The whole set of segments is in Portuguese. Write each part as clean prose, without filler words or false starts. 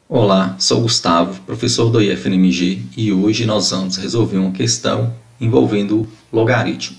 Olá, sou Gustavo, professor do IFNMG, e hoje nós vamos resolver uma questão envolvendo logaritmo.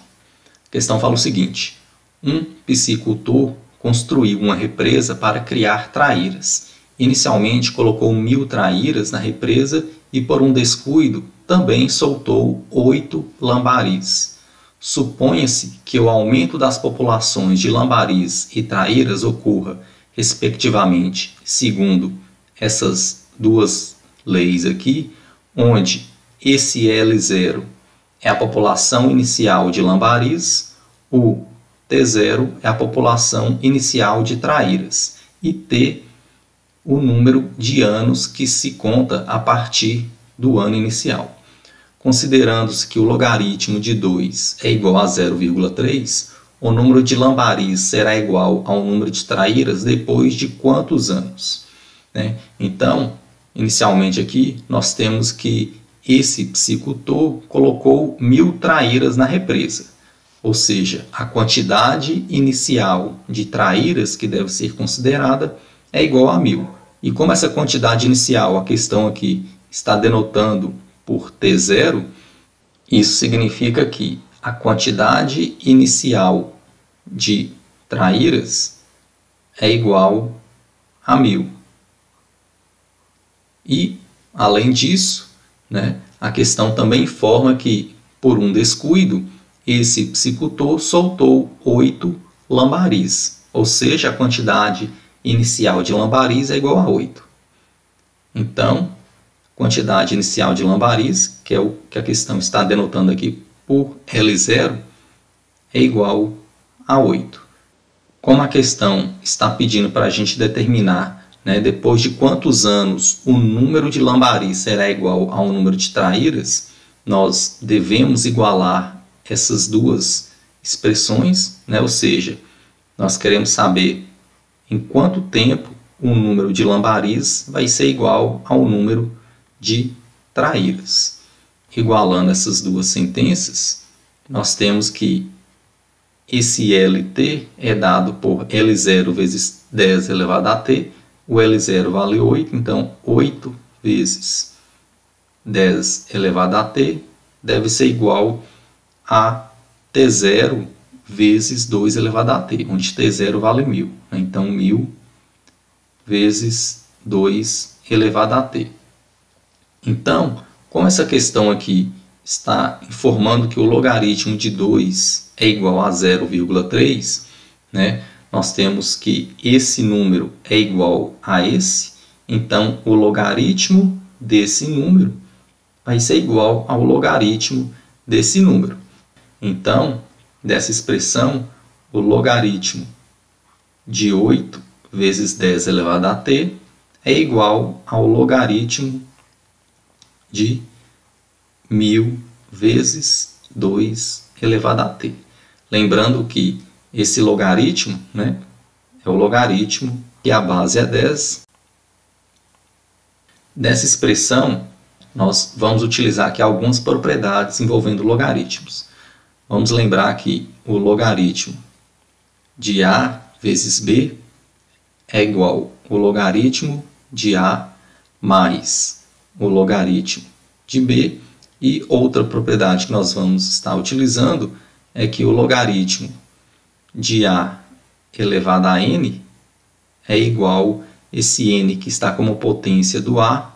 A questão fala o seguinte: um piscicultor construiu uma represa para criar traíras. Inicialmente colocou 1000 traíras na represa e, por um descuido, também soltou 8 lambaris. Suponha-se que o aumento das populações de lambaris e traíras ocorra, respectivamente, segundo essas duas leis aqui, onde esse L0 é a população inicial de lambaris, o T0 é a população inicial de traíras e T o número de anos que se conta a partir do ano inicial. Considerando-se que o logaritmo de 2 é igual a 0,3, o número de lambaris será igual ao número de traíras depois de quantos anos? Então, inicialmente aqui, nós temos que esse piscicultor colocou 1000 traíras na represa, ou seja, a quantidade inicial de traíras que deve ser considerada é igual a 1000. E como essa quantidade inicial, a questão aqui, está denotando por T0, isso significa que a quantidade inicial de traíras é igual a 1000. E, além disso, a questão também informa que, por um descuido, esse piscicultor soltou 8 lambaris, ou seja, a quantidade inicial de lambaris é igual a 8. Então, quantidade inicial de lambaris, que é o que a questão está denotando aqui por L0, é igual a 8. Como a questão está pedindo para a gente determinar depois de quantos anos o número de lambaris será igual ao número de traíras, nós devemos igualar essas duas expressões, ou seja, nós queremos saber em quanto tempo o número de lambaris vai ser igual ao número de traíras. Igualando essas duas sentenças, nós temos que esse LT é dado por L0 vezes 10 elevado a t. O L0 vale 8, então 8 vezes 10 elevado a t deve ser igual a T0 vezes 2 elevado a t, onde T0 vale 1000. Então 1000 vezes 2 elevado a t. Então, como essa questão aqui está informando que o logaritmo de 2 é igual a 0,3, nós temos que esse número é igual a esse, então o logaritmo desse número vai ser igual ao logaritmo desse número. Então, dessa expressão, o logaritmo de 8 vezes 10 elevado a t é igual ao logaritmo de 1000 vezes 2 elevado a t. Lembrando que esse logaritmo é o logaritmo que a base é 10. Dessa expressão, nós vamos utilizar aqui algumas propriedades envolvendo logaritmos. Vamos lembrar que o logaritmo de A vezes B é igual ao logaritmo de A mais o logaritmo de B. E outra propriedade que nós vamos estar utilizando é que o logaritmo de A elevado a n é igual esse n que está como potência do A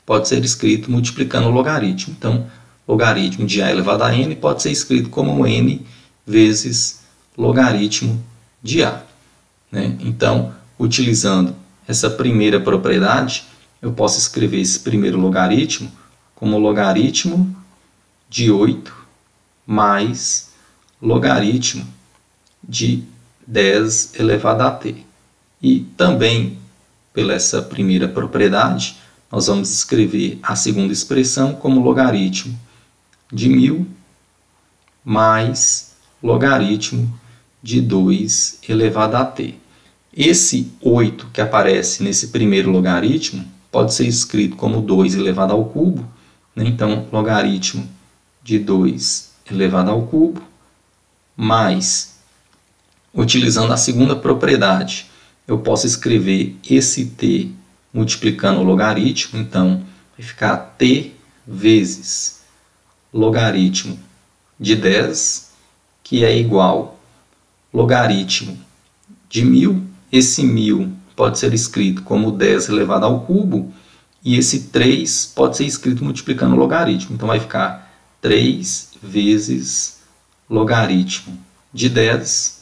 pode ser escrito multiplicando o logaritmo. Então, logaritmo de A elevado a n pode ser escrito como n vezes logaritmo de A. Então, utilizando essa primeira propriedade, eu posso escrever esse primeiro logaritmo como logaritmo de 8 mais logaritmo de 10 elevado a t. E também, pela essa primeira propriedade, nós vamos escrever a segunda expressão como logaritmo de 1000 mais logaritmo de 2 elevado a t. Esse 8 que aparece nesse primeiro logaritmo pode ser escrito como 2 elevado ao cubo. Então, logaritmo de 2 elevado ao cubo mais, utilizando a segunda propriedade, eu posso escrever esse t multiplicando o logaritmo. Então, vai ficar t vezes logaritmo de 10, que é igual logaritmo de 1000. Esse 1000 pode ser escrito como 10 elevado ao cubo, e esse 3 pode ser escrito multiplicando o logaritmo. Então, vai ficar 3 vezes logaritmo de 10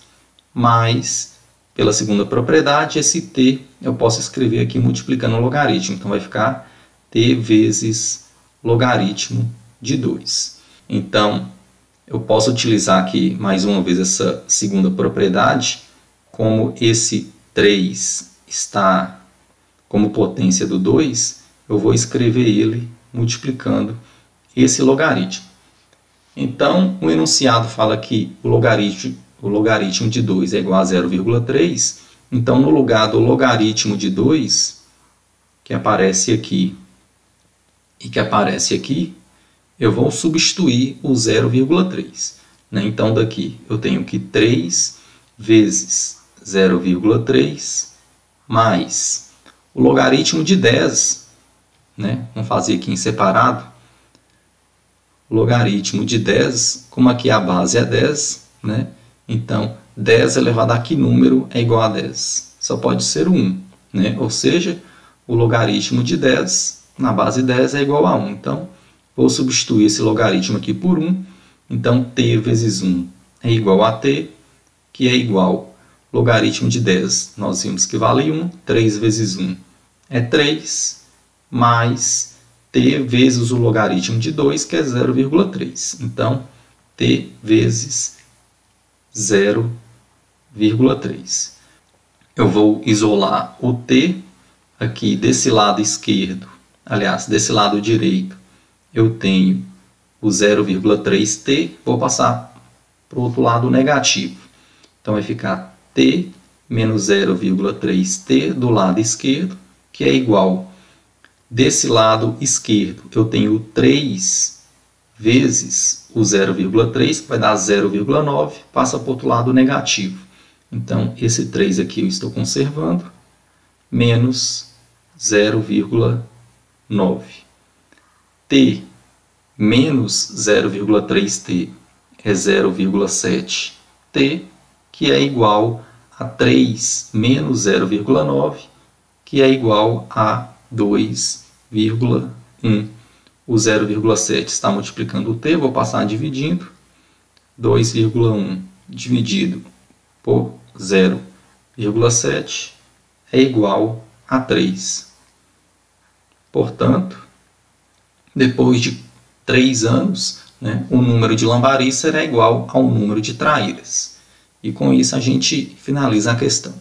mais, pela segunda propriedade, esse t eu posso escrever aqui multiplicando o logaritmo. Então, vai ficar t vezes logaritmo de 2. Então, eu posso utilizar aqui, mais uma vez, essa segunda propriedade. Como esse 3 está como potência do 2, eu vou escrever ele multiplicando esse logaritmo. Então, o enunciado fala que o logaritmo de 2 é igual a 0,3. Então, no lugar do logaritmo de 2, que aparece aqui e que aparece aqui, eu vou substituir o 0,3. Então, daqui eu tenho que 3 vezes 0,3 mais o logaritmo de 10. Vamos fazer aqui em separado. O logaritmo de 10, como aqui a base é 10, então 10 elevado a que número é igual a 10? Só pode ser 1. Ou seja, o logaritmo de 10 na base 10 é igual a 1. Então, vou substituir esse logaritmo aqui por 1. Então, t vezes 1 é igual a t, que é igual logaritmo de 10. Nós vimos que vale 1. 3 vezes 1 é 3, mais t vezes o logaritmo de 2, que é 0,3. Então, t vezes 0,3. Eu vou isolar o t aqui desse lado esquerdo. Aliás, desse lado direito, eu tenho o 0,3t. Vou passar para o outro lado negativo. Então, vai ficar t menos 0,3t do lado esquerdo, que é igual, desse lado esquerdo, eu tenho 3 vezes o 0,3, que vai dar 0,9, passa para o outro lado negativo. Então, esse 3 aqui eu estou conservando, menos 0,9. t menos 0,3t é 0,7t, que é igual a 3 menos 0,9, que é igual a 2,1. O 0,7 está multiplicando o t, vou passar dividindo. 2,1 dividido por 0,7 é igual a 3. Portanto, depois de 3 anos, o número de lambari será igual ao número de traíras. E com isso a gente finaliza a questão.